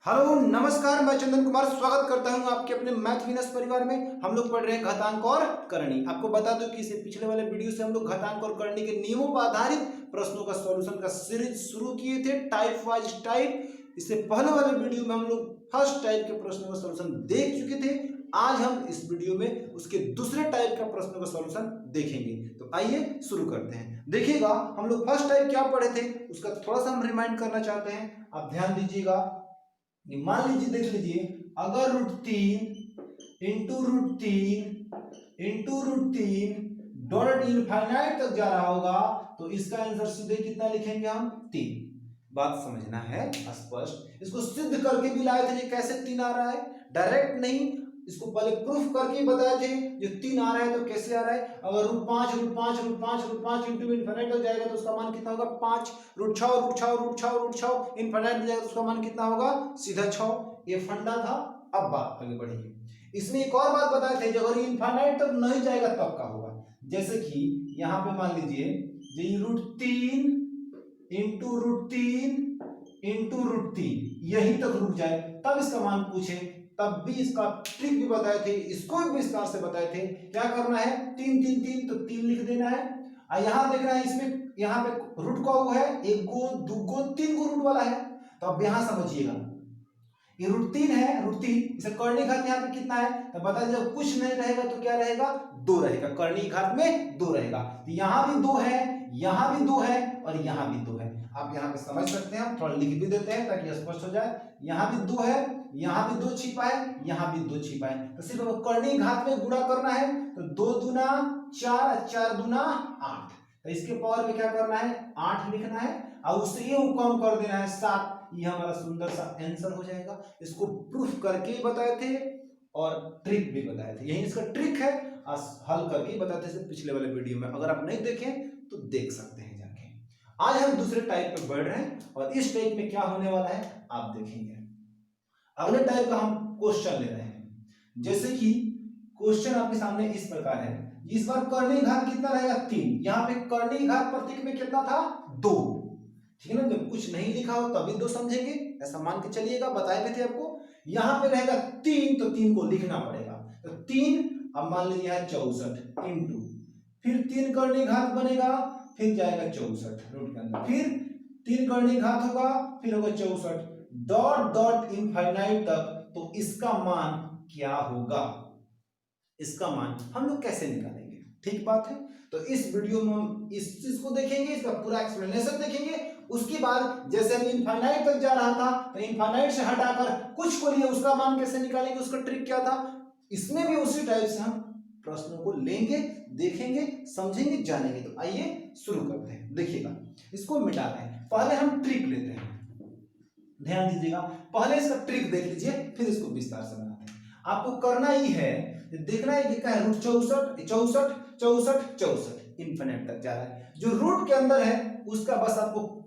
Hello नमस्कार, मैं चंदन कुमार स्वागत करता हूं आपके अपने मैथ विनस परिवार में। हम लोग पढ़ रहे हैं घातांक और करणी। आपको बता दूं कि इससे पिछले वाले वीडियो से हम लोग घातांक और करणी के नियमों पर आधारित प्रश्नों का सॉल्यूशन का सीरीज शुरू किए थे, टाइप वाइज टाइप। इससे पहले वाले वीडियो में हम लोग फर्स्ट टाइप के प्रश्नों का सॉल्यूशन देख चुके थे। आज हम इस वीडियो में उसके दूसरे टाइप का प्रश्नों का सॉल्यूशन देखेंगे। तो आइए शुरू करते हैं। देखिएगा, हम लोग फर्स्ट टाइप क्या पढ़े थे उसका थोड़ा सा हम रिमाइंड करना चाहते हैं। आप ध्यान दीजिएगा। मान लीजिए, देख लीजिए, अगर √3 इंटू रूट तीन डॉट इनफाइनाइट तक जा रहा होगा तो इसका आंसर सीधे कितना लिखेंगे हम? 3। बात समझना है स्पष्ट। इसको सिद्ध करके भी लाए थे। ये कैसे 3 आ रहा है, डायरेक्ट नहीं, इसको पहले प्रूफ करके बताए थे। जो 3 आ रहा है तो कैसे आ रहा है? अगर √5 इंटू इनफाइनाइट तक जाएगा तो उसका मान कितना होगा? 5। √6 इनफाइनाइट में जाएगा तो उसका मान कितना होगा? सीधा 6। ये फंडा था। अब बात आगे बढ़ेगी। इसमें एक और बात बताए थे, जब अगर इनफाइनाइट तक नहीं जाएगा तब क्या होगा। जैसे कि यहाँ पे मान लीजिए, √3 इंटू रूट तीन यहीं तक रुक जाए तब इसका मान पूछे, तब भी इसका ट्रिक भी बताए थे, इसको भी विस्तार से बताए थे। क्या करना है? 3 तो 3 लिख देना है। और यहाँ देखना है, इसमें यहाँ पे रूट का वो है 1 गो 2 गो 3 गो रूट वाला है। तो अब यहाँ समझिएगा, ये √3 है, √3 इसे करनी घात यहाँ पे कितना है तो बता दीजिए। जब कुछ नहीं रहेगा तो क्या रहेगा? 2 रहेगा। करनी घात में 2 रहेगा। तो यहाँ भी 2 है, यहाँ भी 2 है और यहाँ भी 2 है। आप यहाँ पे समझ सकते हैं। हम थोड़ा लिख भी देते हैं ताकि स्पष्ट हो जाए। यहाँ भी 2 है, यहाँ भी 2 छिपा है, यहाँ भी 2 छिपा है। तो सिर्फ करनी घात में गुणा करना है। तो 2 दूना 4, 4 दूना 8। तो इसके पावर में क्या करना है? 8 लिखना है और उससे ये कम कर देना है 7। ये हमारा सुंदर सा आंसर हो जाएगा। इसको प्रूफ करके बताए थे और ट्रिक भी बताए थे। यही इसका ट्रिक है, हल करके बताते थे पिछले वाले वीडियो में। अगर आप नहीं देखें तो देख सकते हैं जाके। आज हम दूसरे टाइप पे बढ़ रहे हैं और इस टाइप में क्या होने वाला है आप देखेंगे। अगले टाइप का हम क्वेश्चन ले रहे हैं। जैसे कि क्वेश्चन आपके सामने इस प्रकार है। इस बार करनी घात कितना रहेगा? 3। यहाँ पे करनी घात प्रतीक में कितना था? 2। ठीक है ना। जब कुछ नहीं लिखा हो तभी 2 समझेंगे, ऐसा मान के चलिएगा। बताए भी थे आपको। यहाँ पे रहेगा 3 तो 3 को लिखना पड़ेगा। तो 3, अब मान लीजिए 64 इंटू, फिर 3 करनी घात बनेगा, फिर जाएगा 64 रूट के अंदर, फिर 3 करनी घात होगा, फिर होगा 64 डॉट डॉट इनफाइनाइट तक। तो इसका मान क्या होगा? इसका मान हम लोग कैसे निकालेंगे? ठीक बात है। तो इस वीडियो में हम इस चीज को देखेंगे, इसका पूरा एक्सप्लेनेशन देखेंगे। उसके बाद जैसे हम इनफाइनाइट तक जा रहा था तो इनफाइनाइट से हटाकर कुछ को लिए उसका मान कैसे निकालेंगे, उसका ट्रिक क्या था। इसमें भी उसी टाइप से हम प्रश्नों को लेंगे, देखेंगे, समझेंगे, जानेंगे। तो आइए शुरू करते हैं। देखिएगा, इसको मिटाते हैं। पहले हम ट्रिक लेते हैं। ध्यान दीजिएगा, पहले इसका ट्रिक देख लीजिए, फिर इसको विस्तार से बनाते हैं। आपको करना ही है, देखना है कि क्या है। √64 इनफिनिट तक जा रहा है। जो रूट के अंदर है उसका बस आपको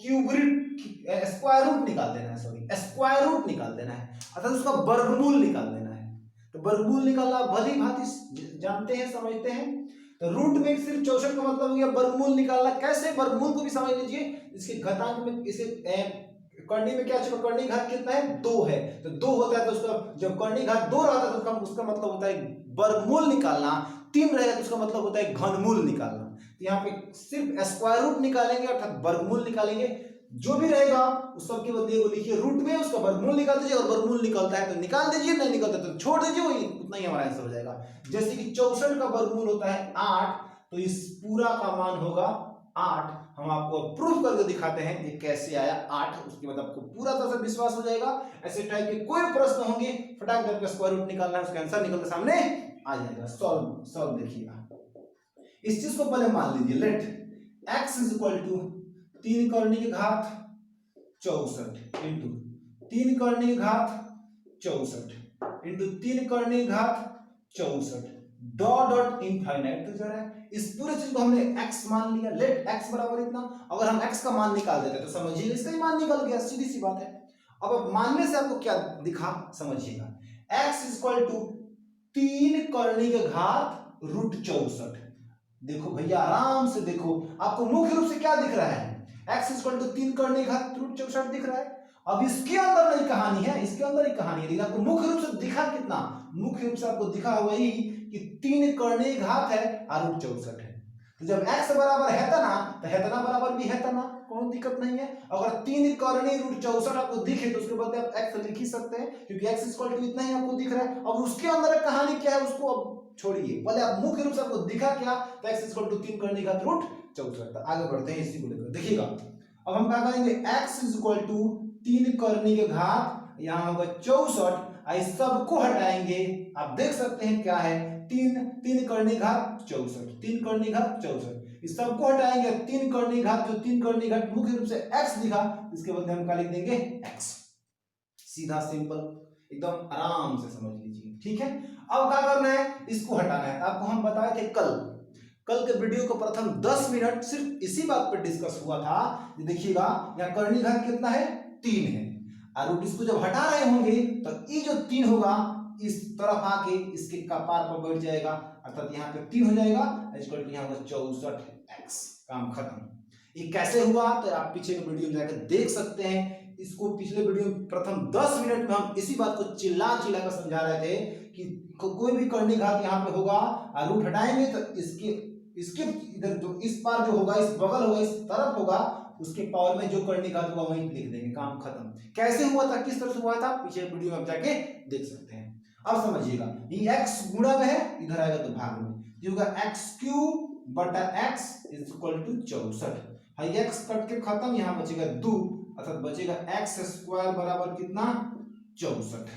स्क्वायर रूट निकाल देना है। सॉरी, स्क्वायर रूट निकाल देना है, अर्थात उसका वर्गमूल निकाल देना है। तो वर्गमूल निकालना भली भांति जानते हैं, समझते हैं। तो रूट में सिर्फ 64 का मतलब हो गया वर्गमूल निकालना। कैसे? वर्गमूल को भी समझ लीजिए। इसके घातांक में, इसे करनी में क्या चाहिए? करनी घात कितना है? 2 है। तो 2 होता है तो उसका, जब करनी घात 2 रहता है तो उसका मतलब होता है वर्गमूल निकालना। 3 रहेगा तो उसका मतलब होता है घनमूल निकालना। तो यहाँ पे सिर्फ स्क्वायर रूट निकालेंगे, अर्थात वर्गमूल निकालेंगे। जो भी रहेगा उस सब के बदले को लिखिए रूट में, उसका वर्गमूल निकाल दीजिए। और वर्गमूल निकलता है तो निकाल दीजिए, नहीं निकलता तो छोड़ दीजिए, वही उतना ही हमारा आंसर हो जाएगा। जैसे कि 64 का वर्गमूल होता है 8, तो इस पूरा का मान होगा 8। हम आपको प्रूफ करके दिखाते हैं ये कैसे आया 8। उसके बाद आपको पूरा तरह से विश्वास हो जाएगा। ऐसे टाइप के कोई प्रश्न होंगे, फटाक से स्क्वायर रूट निकालना है, उसका आंसर निकल के सामने आ जाएगा। सॉल्व देखिएगा। इस चीज को पहले मान लीजिए, let x is equal to 3 करनी की घात 64 इंटू 3 करनी की घात 64 इंटू 3 करनी की घात 64 डॉट डॉट इनफाइनाइट तक जा रहा है। इस पूरे चीज को हमने x मान लिया। लेट x बराबर इतना। अगर हम x का मान निकाल देते तो समझिए इसका ही मान निकल गया, सीधी सी बात है। अब मानने से आपको क्या दिखा समझिएगा। x इज इक्वल टू 3 करनी के घात √64। देखो भैया, आराम से देखो, आपको मुख्य रूप से क्या दिख रहा है? x इज इक्वल टू 3 करनी के घात √64 दिख रहा है। अब इसके अंदर नई कहानी है। इसके अंदर अंदर ही कहानी है, लेकिन आपको मुख्य रूप से दिखा कितना, मुख्य रूप से आपको दिखा वही कि 3 कर्णीय घात है और रूट 64 है। तो जब x बराबर है तना तो हेतना बराबर भी है तना, कोई दिक्कत नहीं है। अगर 3 कर्णीय रूट 64 आपको दिखे तो उसके बदले आप x लिख ही सकते हैं, क्योंकि x इक्वल टू इतना ही आपको दिख रहा है। अब उसके अंदर कहानी क्या है उसको अब छोड़िए, पहले आप मुख्य रूप से आपको दिखा क्या, तो x इक्वल टू 3 कर्णीय घात रूट 64। आगे बढ़ते हैं इसी को लेकर, देखिएगा अब हम क्या करेंगे, x इक्वल टू 3 कर्णीय घात, यहाँ होगा 64, इस सब को हटाएंगे, आप देख सकते हैं क्या है, 3 कर्णीय घात 64, 3 कर्णीय घात 64, इस सब को हटाएंगे, 3 कर्णीय घात, जो 3 कर्णीय घात मुख्य रूप से x दिखा, इसके बदले हम क्या लिख देंगे x, सीधा सिंपल, एकदम आराम से समझ लीजिए, ठीक है। अब क्या करना है, इसको हटाना है। आपको हम बताए थे कल के वीडियो को प्रथम 10 मिनट सिर्फ इसी बात पर डिस्कस हुआ था। देखिएगा यहाँ कर्णीय घात कितना है, 3 है, और इसको जब हटा रहे होंगे तो ये जो 3 होगा इस तरफ आके इसके कपार पर बैठ जाएगा, अर्थात यहाँ पे 3 हो जाएगा, इक्वल टू यहाँ पर 64x, काम खत्म। ये कैसे हुआ तो आप पीछे के वीडियो में जाकर देख सकते हैं। इसको पिछले वीडियो में प्रथम 10 मिनट में हम इसी बात को चिल्ला कर समझा रहे थे कि कोई भी कर्णीय घात यहाँ पे होगा और रूट हटाएंगे तो इसके इधर जो इस पार जो होगा, इस बगल होगा, इस तरफ होगा, उसके पावर में जो कर्णीय घात होगा वहीं लिख देंगे, काम खत्म। कैसे हुआ था, किस तरह से हुआ था, पीछे वीडियो में आप जाके देख सकते हैं। अब समझिएगा, ये x गुणा में है, इधर आएगा तो भाग में, ये होगा x³ बटा x इक्वल टू 64, हाई x कट के खत्म, यहाँ बचेगा 2, अर्थात बचेगा x² बराबर कितना, 64।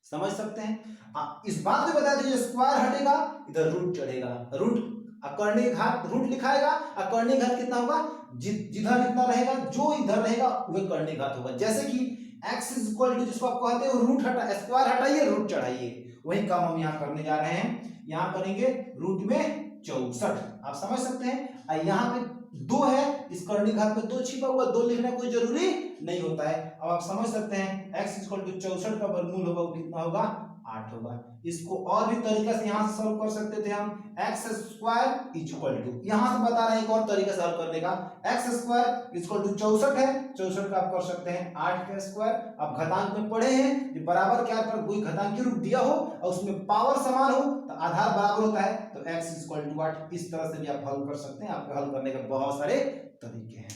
समझ सकते हैं। इस बात में बता दीजिए, स्क्वायर हटेगा इधर रूट चढ़ेगा, रूट कर्णीय घात रूट लिखाएगा, कर्णीय घात कितना होगा, जिधर इतना रहेगा, जो इधर रहेगा वह कर्णीय घात होगा। जैसे कि x इक्वल टू जिसको आप कहते हो रूट हटा, स्क्वायर हटाइए रूट चढ़ाइए, वही काम हम यहाँ करने जा रहे हैं। यहाँ करेंगे रूट में 64, आप समझ सकते हैं। यहाँ पे 2 है, इस कर्णीय घात में 2 छिपा हुआ, 2 लिखना कोई जरूरी नहीं होता है। अब आप समझ सकते हैं x इक्वल टू 64 का वर्गमूल होगा वो कितना होगा, 8 होगा। इसको और भी तरीका से यहाँ से सॉल्व कर सकते थे हम, x² इक्वल टू, यहाँ से बता रहे हैं एक और तरीका सॉल्व करने का, x² इक्वल टू 64 है, 64 का आप कर सकते हैं 8 का स्क्वायर। अब घातांक में पढ़े हैं कि बराबर क्या पर कोई घातांकी रूप दिया हो और उसमें पावर समान हो तो आधार बराबर होता है, तो x इक्वल टू 8, इस तरह से भी आप हल कर सकते हैं। आपके हल करने के बहुत सारे तरीके हैं,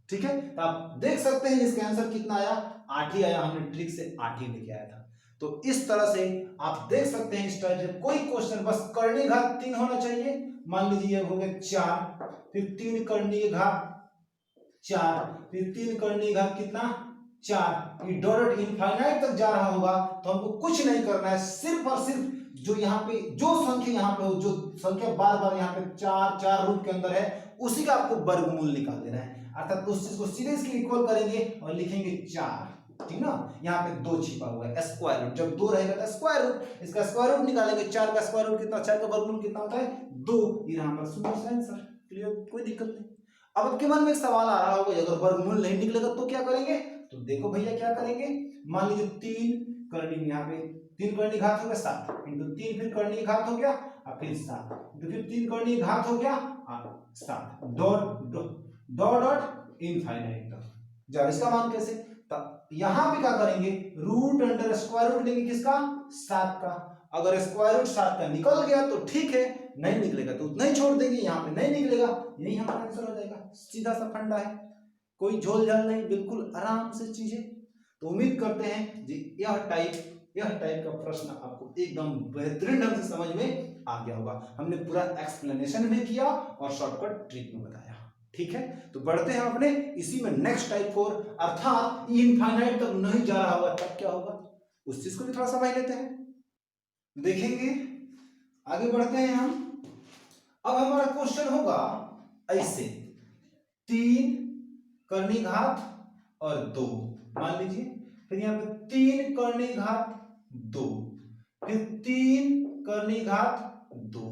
ठीक है। तो आप देख सकते हैं इसका आंसर कितना आया, 8 ही आया, हमने ट्रिक से 8 ही लेके आया था। तो इस तरह से आप देख सकते हैं इस टाइप से कोई क्वेश्चन, बस कर्णीय घात 3 होना चाहिए। मान लीजिए हो गया 4, फिर 3 कर्णीय घात 4, फिर 3 कर्णीय घात कितना 4, ये डॉट इनफाइनाइट तक जा रहा होगा, तो हमको कुछ नहीं करना है, सिर्फ और सिर्फ जो यहाँ पे जो संख्या यहाँ पे हो, जो संख्या बार बार यहाँ पे 4 रूट के अंदर है, उसी का आपको वर्गमूल निकाल देना है, अर्थात उस चीज को सीधे इसके इक्वल करेंगे और लिखेंगे 4, ठीक ना। यहाँ पे 2 छिपा हुआ है, स्क्वायर रूट, जब 2 रहेगा तो स्क्वायर रूट, इसका स्क्वायर रूट निकालेंगे, 4 का स्क्वायर रूट कितना, 4 का वर्गमूल कितना होता है 2, ये हमारा शुद्ध आंसर, क्लियर, कोई दिक्कत नहीं। अब आपके मन में एक सवाल आ रहा होगा, अगर वर्गमूल नहीं निकलेगा तो क्या करेंगे, तो देखो भैया क्या करेंगे, मान लीजिए 3 कर्णीय, यहाँ पे 3 कर्णीय घात हो गया 7 इंटू 3, फिर कर्णीय घात हो गया और फिर 7, तो फिर 3 कर्णीय घात हो गया 7, डॉट इनफाइनाइट तक। जब इसका मान कैसे, यहां पे क्या करेंगे, रूट अंडर स्क्वायर रूट लेंगे किसका, 7 का। अगर स्क्वायर रूट 7 का निकल गया तो ठीक है, नहीं निकलेगा तो उतना ही छोड़ देंगे, यहाँ पे नहीं निकलेगा, यही हमारा आंसर हो जाएगा। सीधा सा फंडा है, कोई झोल झाल नहीं, बिल्कुल आराम से चीजें। तो उम्मीद करते हैं जी यह टाइप का प्रश्न आपको एकदम बेहतरीन ढंग से समझ में आ गया होगा। हमने पूरा एक्सप्लेनेशन भी किया और शॉर्टकट ट्रिक में बताया, ठीक है। तो बढ़ते हैं अपने इसी में नेक्स्ट टाइप 4, अर्थात इनफाइनाइट तक नहीं जा रहा होगा तब क्या होगा, उस चीज को भी थोड़ा समझ लेते हैं, देखेंगे, आगे बढ़ते हैं हम। अब हमारा क्वेश्चन होगा ऐसे, 3 कर्णीय घात और 2, मान लीजिए, फिर यहाँ पे 3 कर्णीय घात 2, फिर 3 कर्णीय घात 2।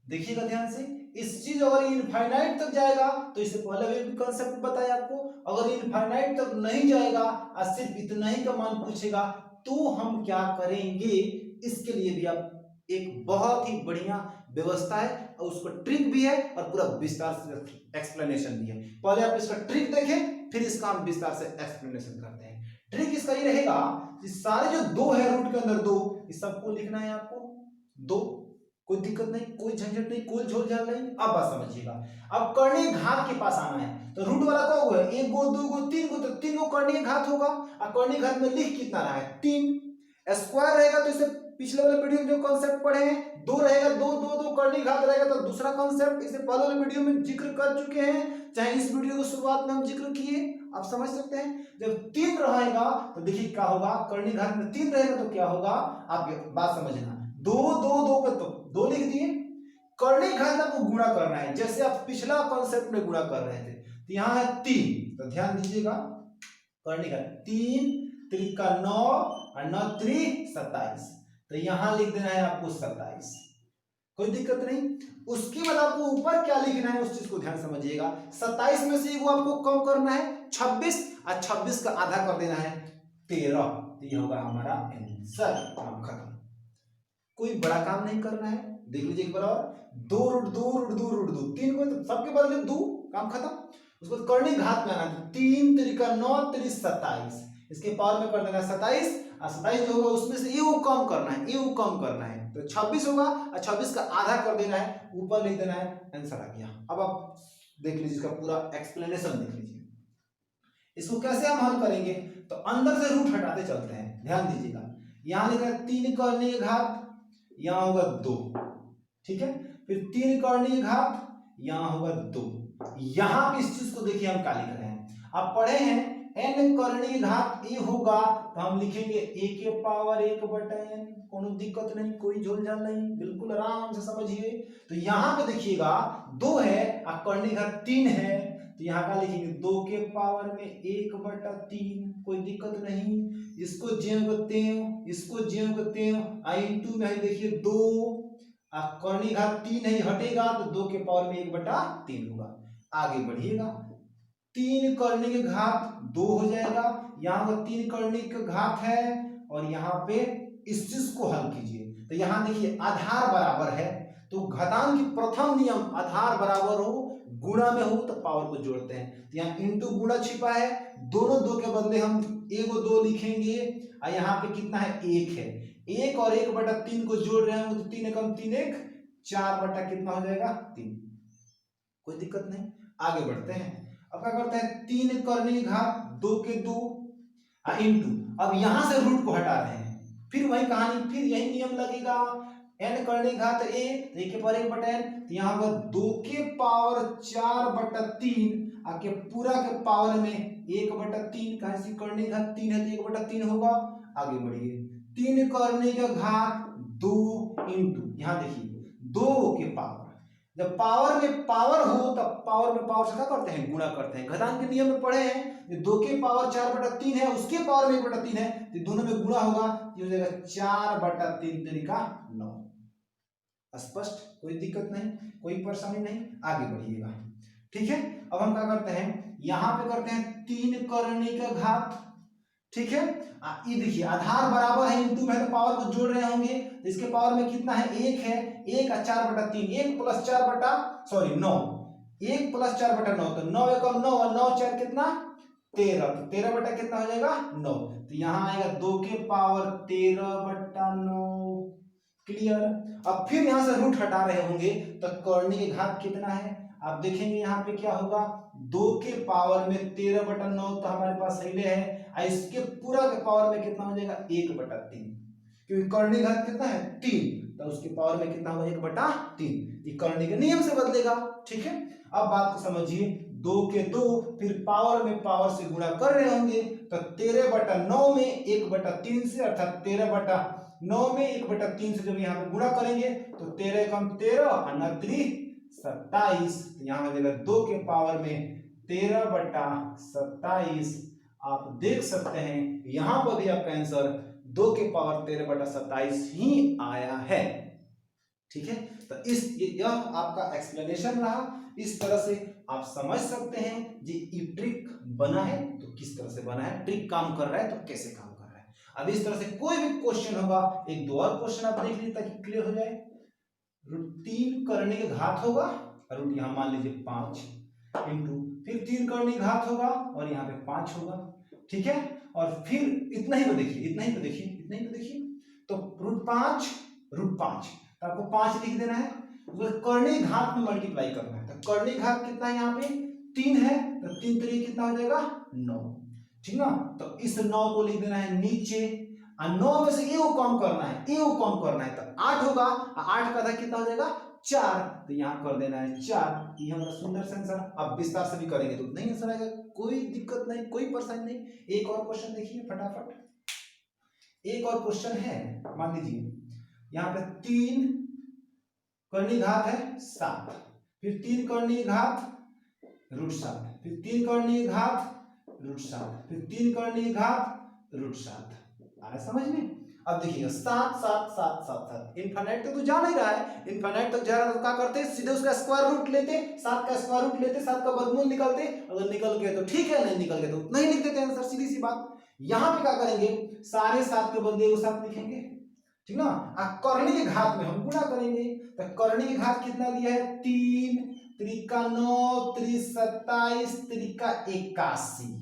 देखिएगा ध्यान से, इस चीज अगर इनफाइनाइट तक जाएगा तो इससे पहले भी कंसेप्ट बताया आपको, अगर इनफाइनाइट तक नहीं जाएगा और सिर्फ इतना ही का मान पूछेगा तो हम क्या करेंगे, इसके लिए भी आप एक बहुत ही बढ़िया व्यवस्था है और उसको ट्रिक भी है और पूरा विस्तार से एक्सप्लेनेशन भी है। पहले आप इसका ट्रिक देखें, फिर इसका हम विस्तार से एक्सप्लेनेशन करते हैं। ट्रिक इसका ये रहेगा इस सारे जो दो है रूट के अंदर दो, इस सबको लिखना है आपको दो, कोई दिक्कत नहीं, कोई झंझट नहीं, कोई झोल झाल नहीं। अब बात समझिएगा, अब कर्णीय घात के पास आना है, तो रूट वाला क्या होगा, एक गो दो गो तीन गो, तो तीन गो कर्णीय घात होगा। और कर्णीय घात में लिख कितना रहा है, तीन। स्क्वायर रहेगा तो इसे पिछले वाले वीडियो में जो कॉन्सेप्ट पढ़े हैं, दो रहेगा, दो दो दो कर्णीय घात रहेगा तो दूसरा कॉन्सेप्ट, इसे पहले वाले वीडियो में जिक्र कर चुके हैं, चाहे इस वीडियो को शुरुआत में हम जिक्र किए, आप समझ सकते हैं। जब तीन रहेगा तो देखिए क्या होगा, कर्णीय घात में तीन रहेगा तो क्या होगा, आप बात समझना, दो दो दो का तो दो लिख दिए, कर्णीय घात आपको गुणा करना है, जैसे आप पिछला कॉन्सेप्ट में गुणा कर रहे थे, तो यहाँ है तीन, तो ध्यान दीजिएगा, कर्णीय घात तीन त्रिका नौ और नौ त्रि 27, तो यहां लिख देना है आपको 27, कोई दिक्कत नहीं। उसके बाद आपको ऊपर क्या लिखना है उस चीज को ध्यान समझिएगा, 27 में से वो आपको कम करना है 26, और 26 का आधा कर देना है 13, तो ये होगा हमारा आंसर, काम खत्म। कोई बड़ा काम नहीं करना है, देख लीजिए एक बार और, दो रूट दो रूट दो रूट दो, तीन को तो सबके बदले दो, काम खत्म। उसको कर्णीय घात में आना, तीन त्रिका नौ त्रि 27, इसके पावर में कर देना 27, और 27 जो होगा उसमें से ये वो कम करना है, ये वो कम करना है, तो 26 होगा, और 26 का आधा कर देना है, ऊपर लिख देना है, आंसर आ गया। अब आप देख लीजिए इसका पूरा एक्सप्लेनेशन देख लीजिए। इसको कैसे हम हल करेंगे, तो अंदर से रूट हटाते चलते हैं, ध्यान दीजिएगा, यहां लिखा है तीन कर्णीय घात, यहां होगा दो, ठीक है, फिर तीन कर्णीय घात, यहां होगा दो, यहां इस चीज को देखिए हम क्या लिख रहे हैं, आप पढ़े हैं n कर्णीय घात ए होगा, तो हम लिखेंगे a के पावर 1/n, कोनो दिक्कत नहीं, कोई झोलझाल नहीं, बिल्कुल आराम से समझिए। तो यहाँ पे देखिएगा दो है और कर्णीय घात तीन है, तो यहाँ का लिखेंगे 2 के पावर में 1/3, कोई दिक्कत नहीं, इसको ज्यों को त्यों, इसको ज्यों को त्यों, इंटू में देखिए 2, कर्णीय घात 3 नहीं हटेगा तो 2 के पावर में 1/3 होगा। आगे बढ़िएगा, तीन कर्णीय घात 2 हो जाएगा, यहाँ पर तीन कर्णीय घात है, और यहाँ पे इस चीज को हल कीजिए, तो यहाँ देखिए आधार बराबर है, तो घातांक की प्रथम नियम आधार बराबर हो, गुणा में हो तो पावर को जोड़ते हैं, तो यहाँ इंटू गुणा छिपा है, दोनों दो के बदले हम एगो दो लिखेंगे, और यहाँ पे कितना है, एक है, एक और 1/3 को जोड़ रहे हैं, तो 3 एकम 3 एक 4 बटा कितना हो जाएगा 3, कोई दिक्कत नहीं। आगे बढ़ते हैं, अब क्या करते हैं, तीन कर्णीय घात 2 के 2 इंटू, अब यहां से रूट को हटा रहे हैं, फिर वही कहानी, फिर यही नियम लगेगा, n कर्णीय घात a, के पावर 1/n, तो यहाँ पर 2 के पावर 4/3 आके पूरा के पावर में 1/3, कहा सी कर्णीय घात 3 है तो 1/3 होगा। आगे बढ़िए, तीन कर्णीय घात 2 इंटू, यहाँ देखिए 2 के पावर, जब पावर में पावर हो तब पावर में पावर से क्या करते हैं, गुणा करते हैं, घातांक के नियम में पढ़े हैं, 2 के पावर 4/3 है, उसके पावर में 1/3 है, तो दोनों में गुणा होगा, ये हो जाएगा 4/3 तरीका 9, स्पष्ट, कोई दिक्कत नहीं, कोई परेशानी नहीं। आगे बढ़िएगा, ठीक है। अब हम क्या करते हैं, यहाँ पे करते हैं तीन कर्णीय घात, ठीक है, ये देखिए आधार बराबर है, इंटू में तो पावर को जोड़ रहे होंगे, तो इसके पावर में कितना है, एक है, 1 और 4/3, 1 + 4 बटा 9, 1 + 4/9, तो 9 एकम 9 और 9 4 कितना 13, तो 13 बटा कितना हो जाएगा 9, तो यहाँ आएगा 2 के पावर 13/9, क्लियर। अब फिर यहाँ से रूट हटा रहे होंगे तो कर्णीय घात कितना है, आप देखेंगे यहाँ पे क्या होगा, 2 के पावर में 13/9 तो हमारे पास सही है, इसके पूरा के पावर में कितना हो जाएगा 1/3, क्योंकि कर्णीय घात कितना है 3, तो उसके पावर में कितना होगा 1/3, ये कर्णीय के नियम से बदलेगा, ठीक है। अब बात को समझिए, 2 के 2 फिर पावर में पावर से गुणा कर रहे होंगे, तो 13/9 में 1/3 से, अर्थात 13/9 में 1/3 से जब यहाँ पे गुणा करेंगे तो 13 कम 13 और 27, यहाँ हो जाएगा 2 के पावर में 13/27, आप देख सकते हैं यहां पर भी आपका आंसर 2 के पावर 13/27 ही आया है, ठीक है। तो यह आपका एक्सप्लेनेशन रहा, इस तरह से आप समझ सकते हैं जी, ये ट्रिक बना है तो किस तरह से बना है, ट्रिक काम कर रहा है तो कैसे काम कर रहा है। अब इस तरह से कोई भी क्वेश्चन होगा, एक दो और क्वेश्चन आप देख लीजिए ताकि क्लियर हो जाए। तीन कर्णीय घात होगा, रूट यहां मान लीजिए 5 इंटू, फिर तीन कर्णीय घात होगा और यहाँ पे 5 होगा, ठीक है। और फिर इतना ही पे देखिए, इतना ही पे देखिए, इतना ही पे देखिए, तो √5 तो आपको 5 लिख देना है, तो कर्णी घात में मल्टीप्लाई करना है। तो कर्णी घात कितना है यहाँ पे 3 है, तो 3 3 कितना हो जाएगा 9, ठीक ना। तो इस 9 को लिख देना है नीचे, और 9 में से ए को कम करना है, ए को कम करना है, तो 8 होगा, 8 का आधा कितना हो जाएगा 4, तो यहाँ कर देना है 4। ये हमारा सुंदर सा आंसर। अब विस्तार से भी करेंगे तो नहीं आंसर आएगा, कोई दिक्कत नहीं, कोई परेशानी नहीं। एक और क्वेश्चन देखिए फटाफट, एक और क्वेश्चन है, मान लीजिए यहाँ पे 3 कर्णी घात है 7, फिर 3 कर्णी घात √7, फिर 3 कर्णी घात √7, फिर 3 कर्णी घात √7। आ रहा है समझ में? अब देखिए 7 7 7 7 7 इनफाइनाइट तक तो जा नहीं रहा है, इनफाइनाइट तक जा रहा है तो क्या करते, सीधे उसका स्क्वायर रूट लेते, 7 का स्क्वायर रूट लेते, 7 का वर्गमूल निकालते, अगर निकल गया तो ठीक है, नहीं निकल गया तो उतना ही लिख देते आंसर, सीधी सी बात। यहाँ पे क्या करेंगे, सारे 7 के बदले वो 7 लिखेंगे, ठीक ना। कर्णी के घात में हम गुणा करेंगे, तो कर्णी के घात कितना दिया है 3 3 का 9 3 27 3 का 81,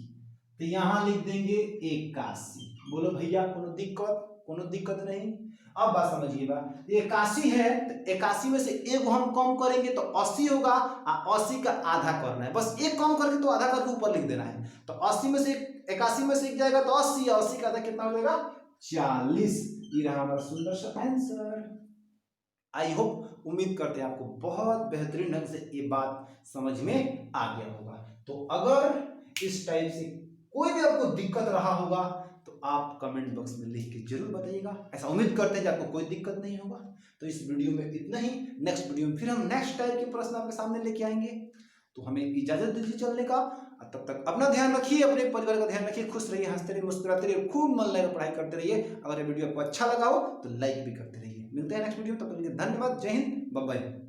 तो यहाँ लिख देंगे 81। बोलो भैया कोनो दिक्कत, कोनो दिक्कत नहीं। अब बात समझिएगा, 81 है तो 81 में से एक हम कम करेंगे तो 80 होगा, और 80 का आधा करना है, बस एक कम करके तो आधा करके ऊपर लिख देना है। तो 80 में से 81 में से एक जाएगा तो 80, 80 का आधा कितना हो जाएगा 40। ये रहा हमारा सुंदर सा आंसर। आई होप, उम्मीद करते हैं आपको बहुत बेहतरीन ढंग से ये बात समझ में आ गया होगा। तो अगर इस टाइप से कोई भी आपको दिक्कत रहा होगा तो आप कमेंट बॉक्स में लिख के जरूर बताइएगा। ऐसा उम्मीद करते हैं कि आपको कोई दिक्कत नहीं होगा। तो इस वीडियो में इतना ही, नेक्स्ट वीडियो में फिर हम नेक्स्ट टाइप के प्रश्न आपके सामने लेके आएंगे। तो हमें इजाजत दीजिए चलने का, तब तक अपना ध्यान रखिए, अपने परिवार का ध्यान रखिए, खुश रहिए, हंसते रहिए, मुस्कुराते रहिए, खूब मन लगाकर पढ़ाई करते रहिए। अगर ये वीडियो आपको अच्छा लगा हो तो लाइक भी करते रहिए। मिलते हैं नेक्स्ट वीडियो, तब तक के लिए धन्यवाद। जय हिंद, बाय बाय।